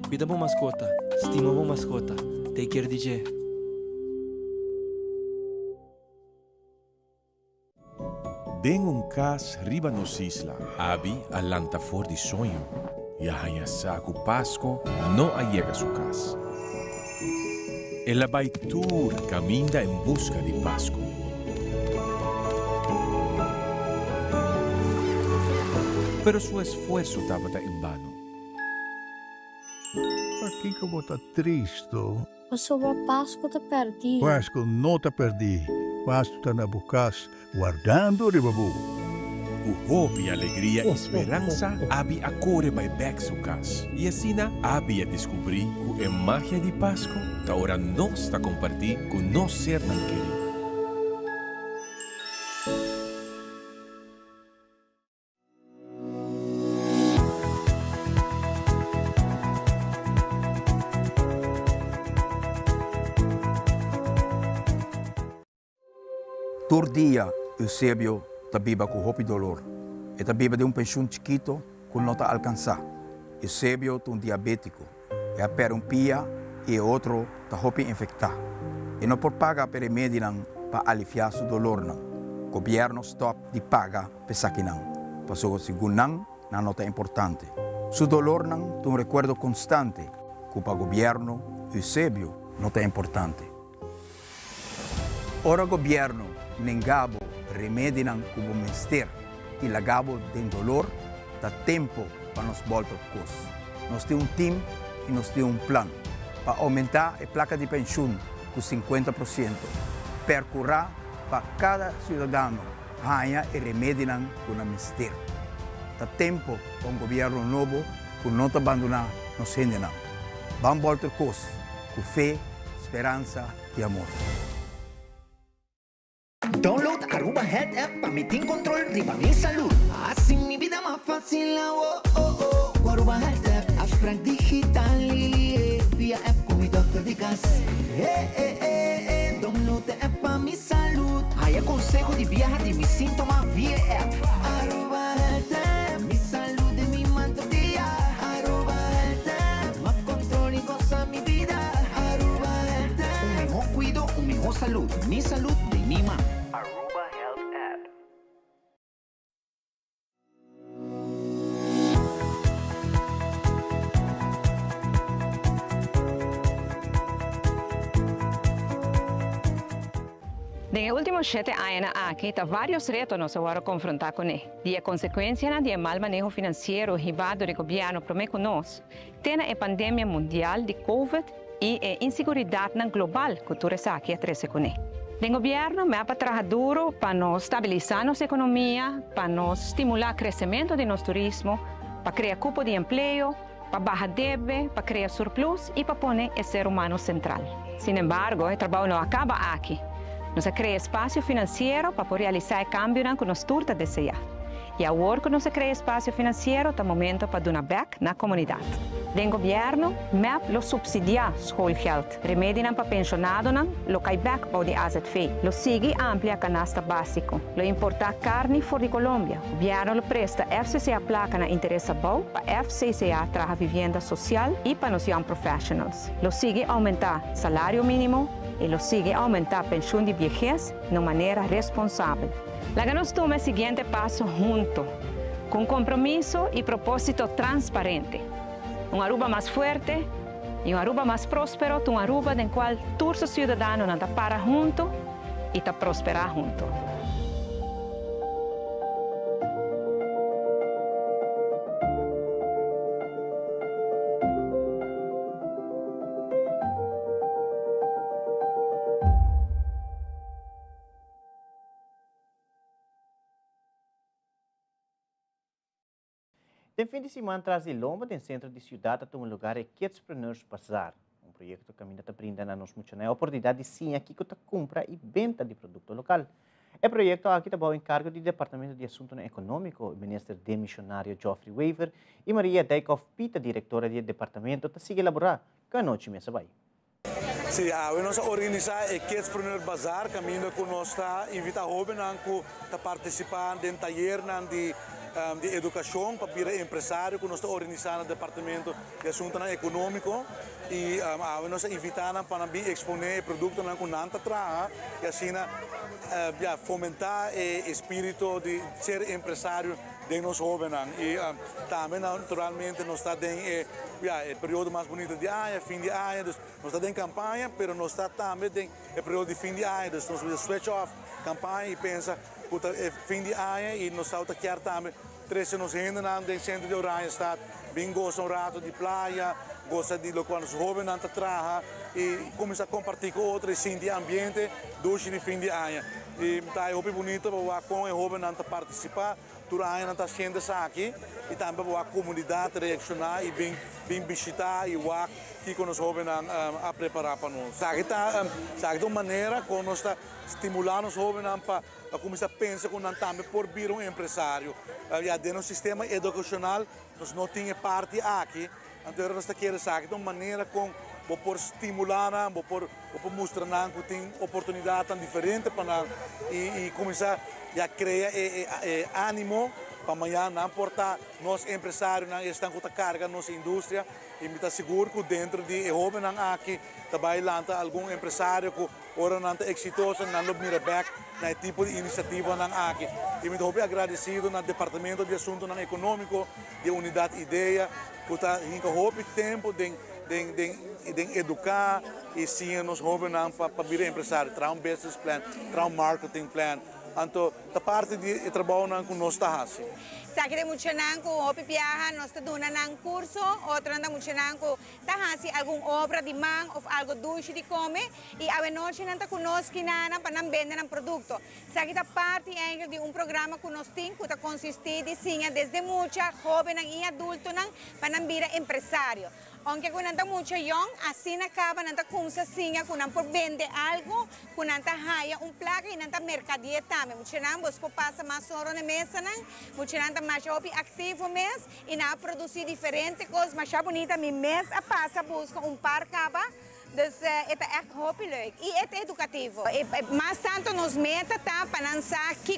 Cuida boa mascota, estima boa mascota. Take care, DJ. Den un cas riba nos isla, abi alanta for di sonho. E a saco Pasco não allega su casa. El abaitur caminha em busca de Pasco. Pero su esfuerzo estaba en vano. Por que eu vou estar triste? Pastor, a Páscoa te perdi. Páscoa não te perdi. Páscoa está na bucas, guardando de babu. O hope, alegria e esperança abi a corre by back su casa. E assim abi a descobrir que a magia de Páscoa está ora nós está compartir com nós ser não querido. Todo dia, Eusébio está viva com roupa e dolor. Ele está viva de um pensión chiquito que não está alcançar. Eusébio é um diabético. Ele apera um pia e outro está roupa infectada. E não pode pagar para remédio para aliviar seu dolor. O governo stop de pagar para saque não. Passou segundo não está importante. Seu dolor não tem um recuerdo constante que para o governo, Eusébio não está importante. Ora o governo nengabo remédio como menester e lagabo de dolor dá tempo para nos voltar a coisa. Nós temos um time e nós temos um plano para aumentar a placa de pensão com 50%, percorrer para cada cidadão ganhar o remédio com o menester. Dá tempo para um governo novo que não te abandonar nos gente não. Vamos voltar a coisa com fé, esperança e amor. Download Aruba Health App para meter control riba mi salud. Así mi vida más fácil. Con Aruba Health App, abstract digital via app con mi doctor de casa. Download the app para mi salud. Hay consejo de viajar de mis síntomas via app. Aruba Health App, mi salud de mi manto día. Aruba Health App, más control y goza mi vida. Aruba Health App, un mejor cuido, un mejor salud. Mi salud de mi mano. Aruba Health App. Nos últimos 7 anos aqui, há vários retos nós vamos confrontar com ele. E a consequência do mau manejo financeiro ribado do governo para nós, tem a pandemia mundial de Covid e a insegurança global que tu aqui a com ele. O governo vai trabalhar duro para nós estabilizar nossa economia, para nós estimular o crescimento de nosso turismo, para criar cupo de emprego, para baixar débito, para criar surplus e para pôr o ser humano central. Sin embargo, o trabalho não acaba aqui. Nós criamos espaço financeiro para realizar o cambio que nós turta desejar. E agora que nós criamos espaço financeiro, é o momento para dar back na comunidade. O governo vai subsidiar schoolgeld, remédio para pensionados, lo cai back para o AZF, lo sigue amplia a canasta básico, lo importa carne fora de Colômbia. O governo presta FCCA placa na interesse bom para FCCA traga vivenda social e para os young professionals. Lo sigue aumentar salário mínimo e lo sigue aumentar a pensão de vejez de maneira responsável. La nos toma el siguiente paso junto, con compromiso y propósito transparente. Un Aruba más fuerte y un Aruba más próspero, un Aruba en el cual todos los ciudadanos andan para juntos y te prosperar juntos. Tem fim de semana atrás de Lomba, tem centro de cidade, tem um lugar é Kidspreneurs Bazar. Um projeto que ainda está brindando a nós muito a oportunidade de sim aqui que está compra e venda de produto local. O projeto aqui está em cargo do Departamento de Assuntos Econômicos, o ministro demissionário Geoffrey Weaver e Maria Dijkhoff Pita, diretora do departamento, está seguindo elaborar com a noite mesa vai. Sim, nós organizamos o Kidspreneurs Bazar, caminho que nós está invitando jovens a participar do taller de de educação para virar empresário, que nós estamos organizando o departamento de assuntos econômicos e nós invitamos para exponer produtos que nanta traz e assim fomentar o espírito de ser empresário de nós jovens e também naturalmente nós está o período mais bonito de ano, fim de ano, nós está em campanha, mas nós está também no período de fim de ano, nós vamos switch off campanha e pensa que fim de ano e nós estamos aqui também 13 nos ainda no centro de Oranje está bem gosta um rato de praia, gosta de quando os jovens não trabalham e começa a compartilhar com outros sim de ambiente durante o fim de ano. E está muito bonito para com os jovens não participar, durante não está sendo aqui e também para a comunidade reaccionar e bem visitar e o que com os jovens a preparar para nós. Sabe de uma maneira que nós está estimulando os jovens para começar a pensar que nós também por vir empresário. Dentro do sistema educacional nós não temos parte aqui, então nós queremos saber de uma maneira com por estimular, por mostrar que tem oportunidade tão diferente para e começar a criar ânimo para amanhã não importa nós empresários não estão com a carga nossa indústria e me está seguro que dentro de jovens aqui também lanta algum empresário que ora não está exitoso não lo mira back na tipo de iniciativa não aqui e me estou agradecido no departamento de assuntos econômicos de unidade ideia que está em tempo de educar e sim nos jovens para vir empresário, traz business plan, traz marketing plan. Então, a parte de trabalho que nós está fazendo. Sa que mucho nanco hopi viaja nos te dona nan curso, otro anda mucho nanco ta hasi algum obra de man of algo dulce de come e a noche nanta conosco nana para não vender um produto. Sa que ta parte de um programa que nós tem que ta consiste de sinha desde mucha joven e adulto nan para não virar empresário. Aunque con nanta mucho young, así acaba nanta kumsa singa con por vende algo, con nanta haya placa y nanta mercaderia também. Mucho nan busco pasa más oro na mesa nan, mucho nanta mais activo mês e na produzir diferente coisas, mas já bonita mi mês a passa busca par caba. Dus het is echt heel leuk. E het is educativo. Mas tanto nos meta para lançar que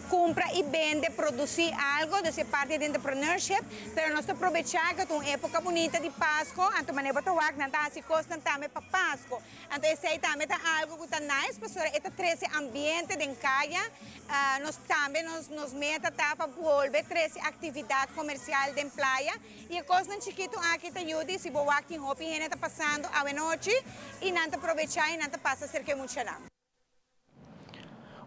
compra e vende, produzir algo, dus é parte de entrepreneurship. Pero nós aproveitar que é uma época bonita de Páscoa, então maneira para o não tá assim custa também para Páscoa. Então esse aí também tá algo que tá nice, pessoal. Este 13 ambiente de caia, nós também nos meta para volver 13 atividade comercial de praia. E a coisa chiquito aqui tá ajuda se o aqui em hopi está passando a noite e não aproveitar e não passa cerca muito lá.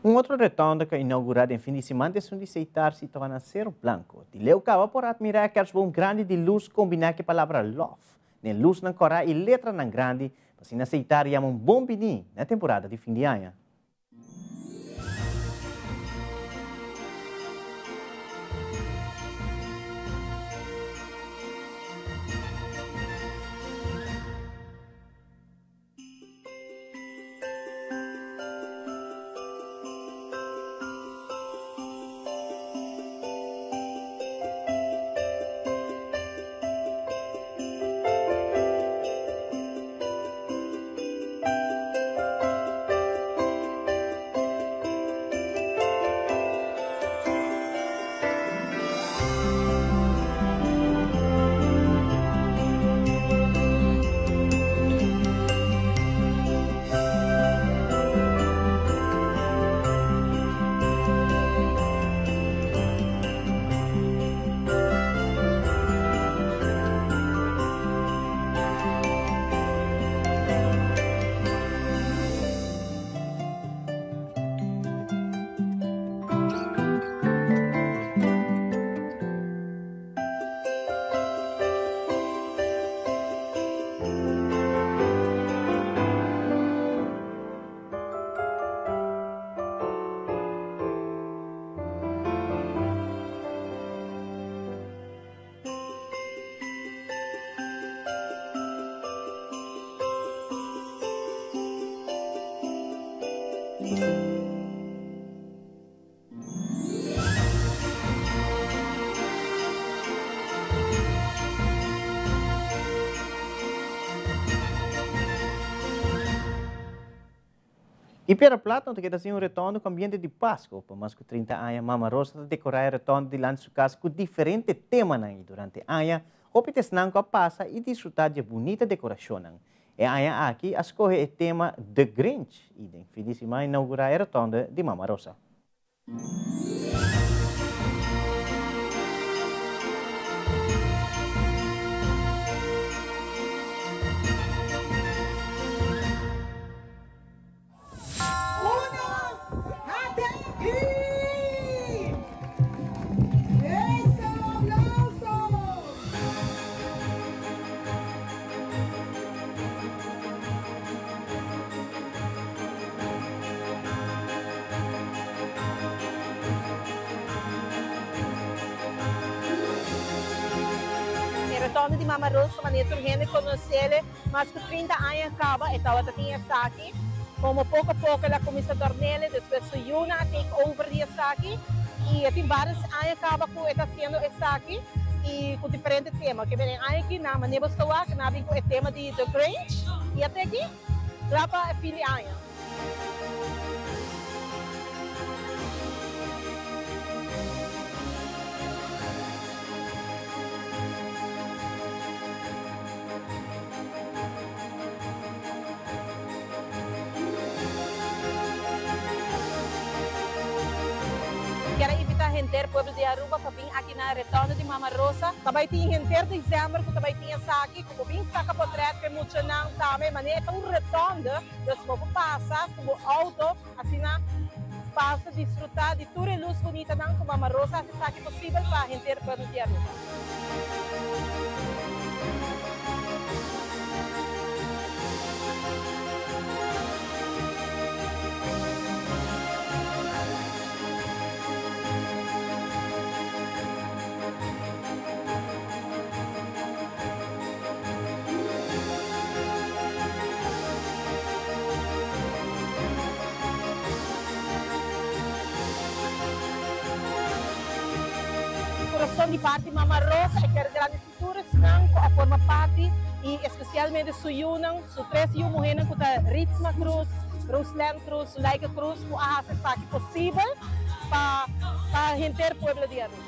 Outro retorno que é inaugurado em fim de semana é o de aceitar-se torna Cerro Blanco. De leu cava por admirar que um grande de luz combinar com a palavra love. Nem luz na cora e letra na grande, para se aceitar e um bom bini na temporada de fim de ano. E para plato, que assim um retorno com ambiente de Páscoa, por mais que 30 anos, Mama Rosa decorar o retorno de lanço casa com diferente tema durante a ano, optes não passa e desfrutar de bonita decoração. E a aqui escolhe o tema The Grinch e de finíssima inaugurar o retorno de Mama Rosa. Retorno de Mama Rosa, maneira surgindo conhecer, mas que 30 anos acaba, estava tinha aqui, como pouco a pouco ela começa a tornar, depois se Yuna take over de aqui, e tem vários anos acaba com está sendo aqui, e com diferentes temas, que vem aqui na maneira de estar, que na vem com o tema de The Grinch, e até aqui, lá para fim de ano. Quero invitar a gente do povo de Aruba para vir aqui na retorno de Mama Rosa. Também tem gente de dezembro que também tem aqui, como vim saca portrait que muito não também, mas é um retorno, das povo passa como auto, assim na passa desfrutar de toda a luz bonita não com Mama Rosa, assim aqui possível para a gente do povo de Aruba. Coração de parte Mama Rosa e quero grandes futuras não a forma parte e especialmente su Yunan, su três mulheres que tá Ritzma Cruz, Ruslan Cruz, Laika Cruz, que a está aqui possível para a gente do povo de Aruba.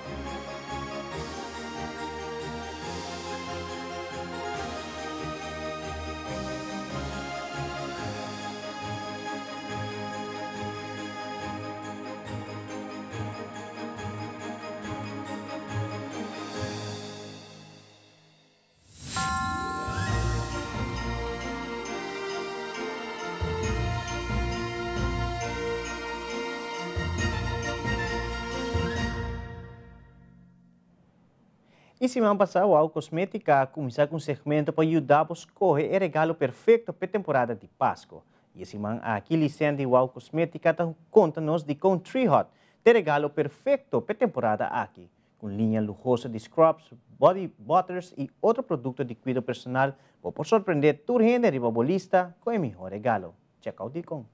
E semana passada, a Cosmética começou com um segmento para ajudar a escolher o regalo perfeito para a temporada de Páscoa. E a semana aqui, Licente e Wow Cosmética conta-nos de com Tree Hot, o regalo perfeito para a temporada aqui, com linha luxuosa de scrubs, body butters e outro produto de cuidado personal para surpreender toda a gente ribabolista com o melhor regalo. Check out it com.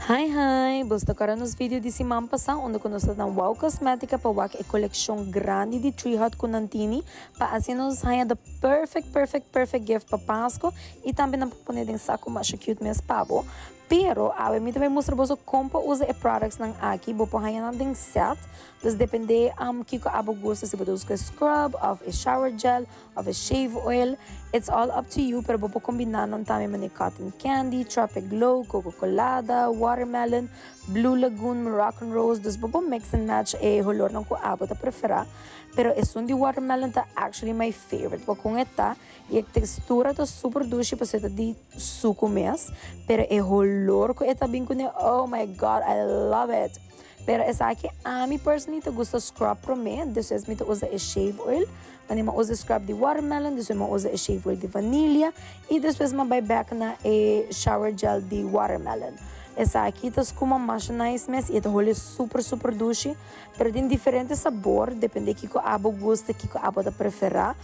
Hi! Basta agora nos vídeos de semana passada, onde nós estamos na Wow Cosmética para ver a coleção grande de Tree Hot com Nantini, para assim nós ganhar the perfect gift para Páscoa e também para poner em saco mais cute mesmo pavo. Pero, a mim também mostra você como usa os products nang aqui, bo ganhar nang set, dus depende que abo gosta se você usa scrub, of a shower gel, of a shave oil. It's all up to you, pero po combinar ng tami man cotton candy, tropic glow, coco colada, watermelon, blue lagoon, Moroccan rose. Dus po mix and match color ng ko abo ta prefera. Pero esun di watermelon ta actually my favorite. Po kung eta, e textura ta super dulce pa seta di suco mes, pero color ko eta bin ko ne, oh my god, I love it. Pero essa aqui, a mim personalmente gusta scrub pro me, depois me usa a shave oil, mas eu usa scrub de watermelon, depois eu usa a shave oil de vanilha e depois eu vai back na a shower gel de watermelon. Essa aqui tá como mais nice mes e tá olha super dulce, pero tem diferente sabor, depende que abo gosta, que abo da preferar.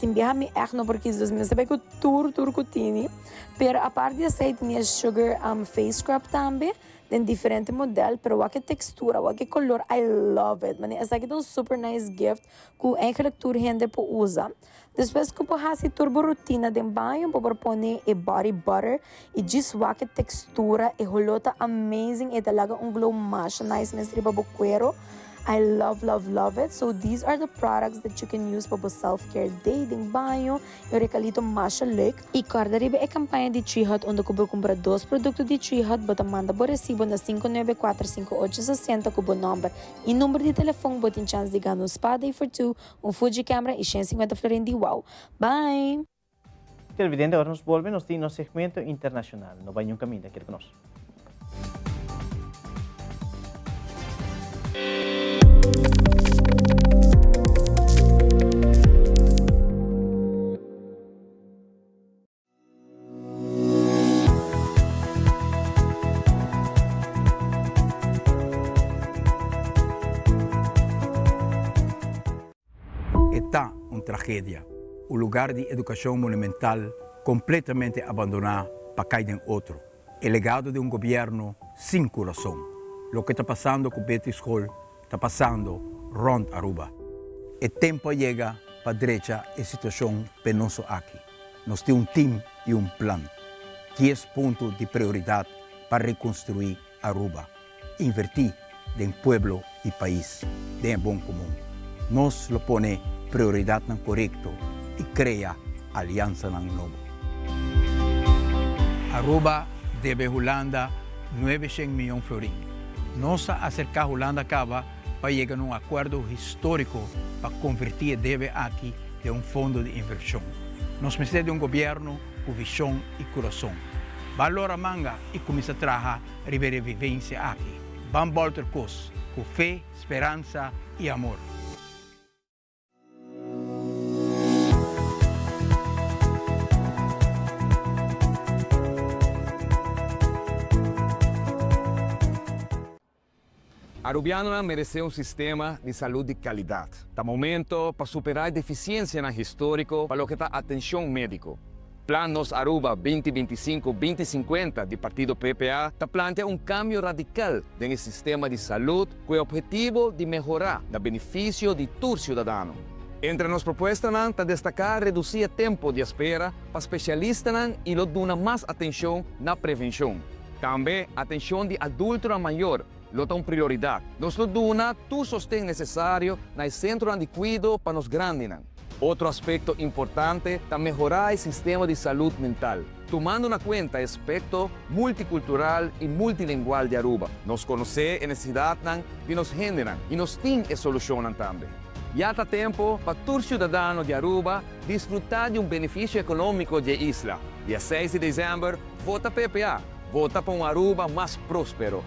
Tem bem me echt não porque isso me sabe que tudo cutini, pero a parte de sei tinha sugar face scrub também. Tem diferente modelo, pero a que textura, a que color, I love it. Mano, essa aqui é um super nice gift que eigenlijk tour gente po usa. Depois que você faz a turbo rotina de banho, você pode pôr body butter e deswak a textura e rolota amazing e talaga glow mais nice nesse riba cuero. I love, love, love it. So these are the products that you can use para self-care day, ding banho, e recalito mais leuk. E cada riba é campanha de Tree Hut, onde você compra 2 produtos de Tree Hut, você manda por recibo na 594-5860 com o número. E número de telefone, você tem chance de ganhar um spa day for 2, Fuji camera e 150 florin de wow. Bye! Televidente, agora nos volvemos no segmento internacional. No vai um caminho, aqui conosco. Está uma tragédia. O lugar de educação monumental completamente abandonado para cair em outro. O legado de um governo sem coração. O que está passando com Betty School está passando rond Aruba. O tempo chega para a direita a situação penosa aqui. Nós temos um time e um plano. 10 pontos de prioridade para reconstruir Aruba. Invertir em pueblo e país, de bom comum. Nós lo pone prioridade no correto e cria aliança no novo. Aruba deve Holanda 900 milhões de florins. Nós acercar a Holanda acaba para chegar a um acordo histórico para convertir deve aqui em fundo de inversão. Nós precisamos de governo com visão e coração. Valora manga e começa a trabalhar a sobrevivência aqui. Vamos voltar com fé, esperança e amor. Arubiano merece um sistema de saúde de qualidade. Tá momento para superar a deficiência no histórico para o que está atenção médico. Planos Aruba 2025-2050 do Partido PPA está planteando um cambio radical no sistema de saúde com o objetivo de melhorar o benefício de todos os cidadãos. Entre as propostas está destacar reduzir o tempo de espera para especialistas e lo dar mais atenção na prevenção. Também atenção de adulto maior. Lo dá prioridade. Nós lo dona todo o sostém necessário no centro de cuidado para os grandes. Outro aspecto importante é melhorar o sistema de saúde mental, tomando na conta o aspecto multicultural e multilingual de Aruba. Nós conhecemos a necessidade de nos gêneros e nós temos a solução também. Já está tempo para todo cidadão de Aruba desfrutar de benefício econômico da isla. Dia 6 de dezembro, vota PPA. Vota para Aruba mais próspero.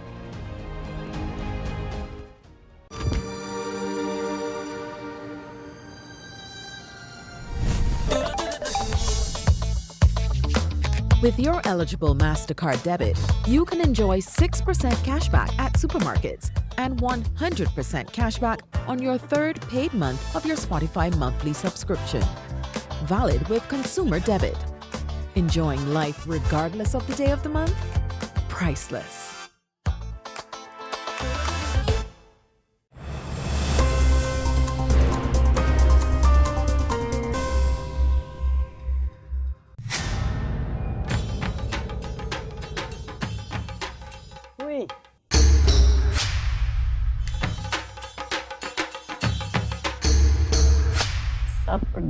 With your eligible MasterCard debit, you can enjoy 6% cashback at supermarkets and 100% cashback on your third paid month of your Spotify monthly subscription. Valid with consumer debit. Enjoying life regardless of the day of the month? Priceless.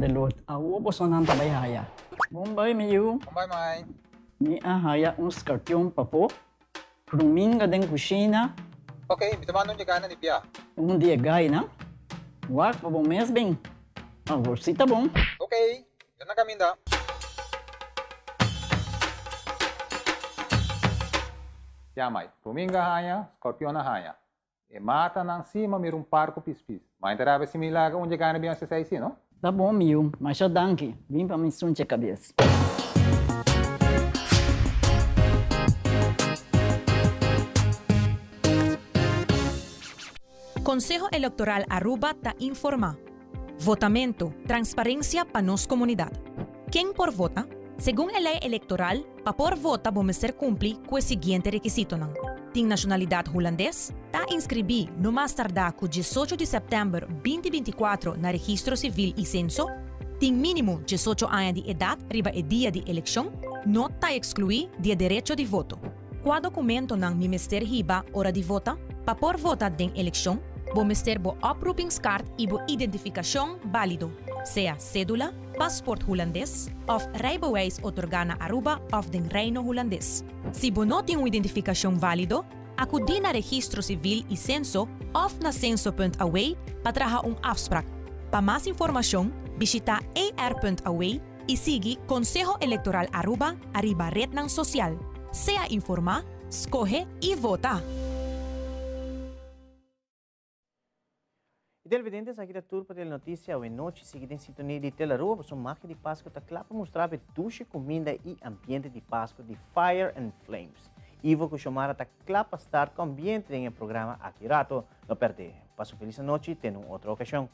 Delot, awo po sa nang tabayhaya. Bombay miyu. Bombay mai. Ni ahaya uns kartyong papo. Prumin ka deng kusina. Okay, bitamano niya ka na ni Pia. Hindi agay na. Wak pa bong mesbing. Aworsita bong. Okay, yan na kami da. Yamay, prumin ka haya, scorpion na haya. E mata nang sima mirong parko pispis. Mainterabe si Milaga onde ka na biyan sa saisi, no? Tá bom, Mil, mas já danke. Vim para me sunte a cabeça. Consejo Electoral Aruba ta informa. Votamento, transparencia para nos comunidad. Quem por vota? Según a lei electoral, para por vota vamos ser cumprir com o seguinte requisito. Tem nacionalidade holandês? Tá inscrevi no mais tardar com 18 de setembro 2024 na Registro Civil e Censo? Ting mínimo 18 anos de edad riba e dia de eleição, não está excluí de direito de voto. Qua documento ng minister hiba hora de vota, papor vota den eleição, bo mister bo oproepingskaart e bo identificação válido, sea cédula, paspoort Hollandes of rijbewijs otorgana Aruba of den Reino Hollandes. Si bo no tem identificação válido, acudi na registro civil e censo of na censo.away patraha afspraak. Para mais informação, visita ar.away e siga Consejo Electoral Aruba arriba red ng social. Sea informa, escoge e vota. E televidentes, aqui da turma da notícia, hoje noite, seguida em sintonia de Telaruba, para máquina de Páscoa, está claro para mostrar a ducha, comida e ambiente de Páscoa de Fire and Flames. Ivo que chamara está claro para estar com ambiente em programa aqui rato, não perde. Passo feliz noite, tem outra ocasião.